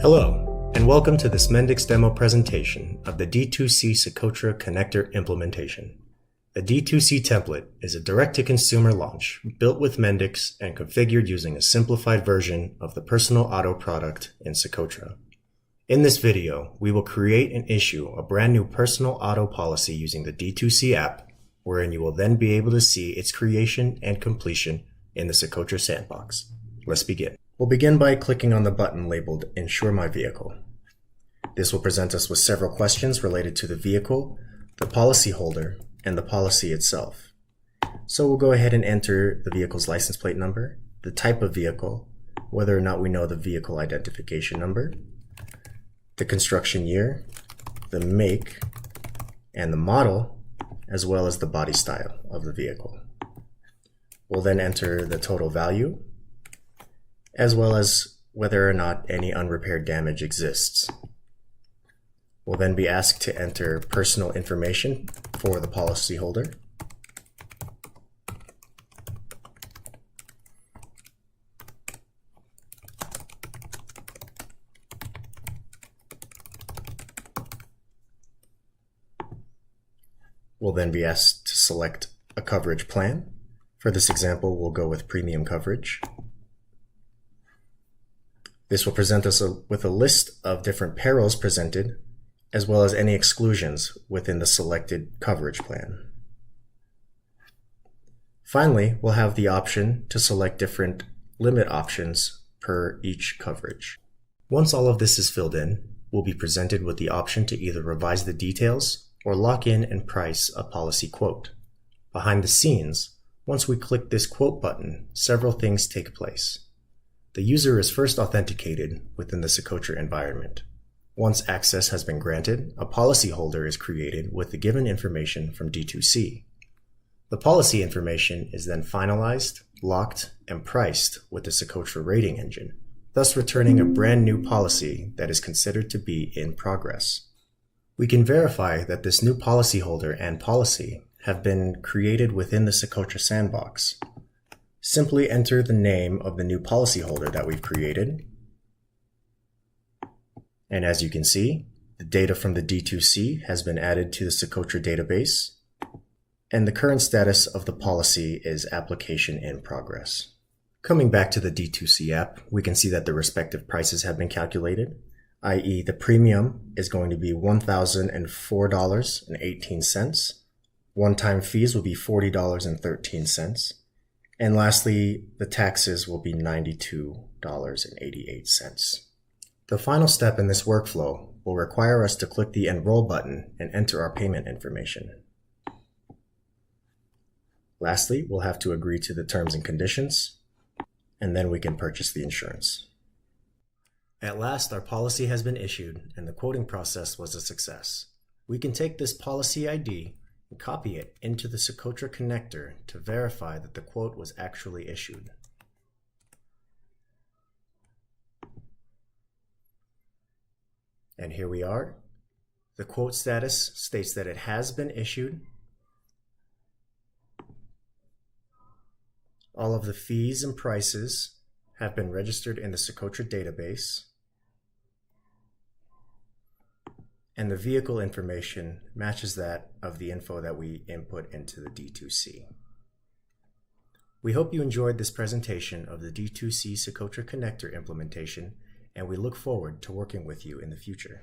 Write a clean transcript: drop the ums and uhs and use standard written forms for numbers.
Hello, and welcome to this Mendix demo presentation of the D2C Socotra connector implementation. A D2C template is a direct-to-consumer launch built with Mendix and configured using a simplified version of the personal auto product in Socotra. In this video, we will create and issue a brand new personal auto policy using the D2C app, wherein you will then be able to see its creation and completion in the Socotra sandbox. Let's begin. We'll begin by clicking on the button labeled Insure My Vehicle. This will present us with several questions related to the vehicle, the policyholder, and the policy itself. So we'll go ahead and enter the vehicle's license plate number, the type of vehicle, whether or not we know the vehicle identification number, the construction year, the make, and the model, as well as the body style of the vehicle. We'll then enter the total value, as well as whether or not any unrepaired damage exists. We'll then be asked to enter personal information for the policyholder. We'll then be asked to select a coverage plan. For this example, we'll go with premium coverage. This will present us with a list of different perils presented, as well as any exclusions within the selected coverage plan. Finally, we'll have the option to select different limit options per each coverage. Once all of this is filled in, we'll be presented with the option to either revise the details or lock in and price a policy quote. Behind the scenes, once we click this quote button, several things take place. The user is first authenticated within the Socotra environment. Once access has been granted, a policyholder is created with the given information from D2C. The policy information is then finalized, locked, and priced with the Socotra rating engine, thus returning a brand new policy that is considered to be in progress. We can verify that this new policyholder and policy have been created within the Socotra sandbox. Simply enter the name of the new policyholder that we've created. And as you can see, the data from the D2C has been added to the Socotra database, and the current status of the policy is application in progress. Coming back to the D2C app, we can see that the respective prices have been calculated, i.e. the premium is going to be $1,004.18. One-time fees will be $40.13. And lastly, the taxes will be $92.88. The final step in this workflow will require us to click the Enroll button and enter our payment information. Lastly, we'll have to agree to the terms and conditions, and then we can purchase the insurance. At last, our policy has been issued, and the quoting process was a success. We can take this policy ID and copy it into the Socotra connector to verify that the quote was actually issued. And here we are. The quote status states that it has been issued. All of the fees and prices have been registered in the Socotra database. And the vehicle information matches that of the info that we input into the D2C. We hope you enjoyed this presentation of the D2C Socotra connector implementation, and we look forward to working with you in the future.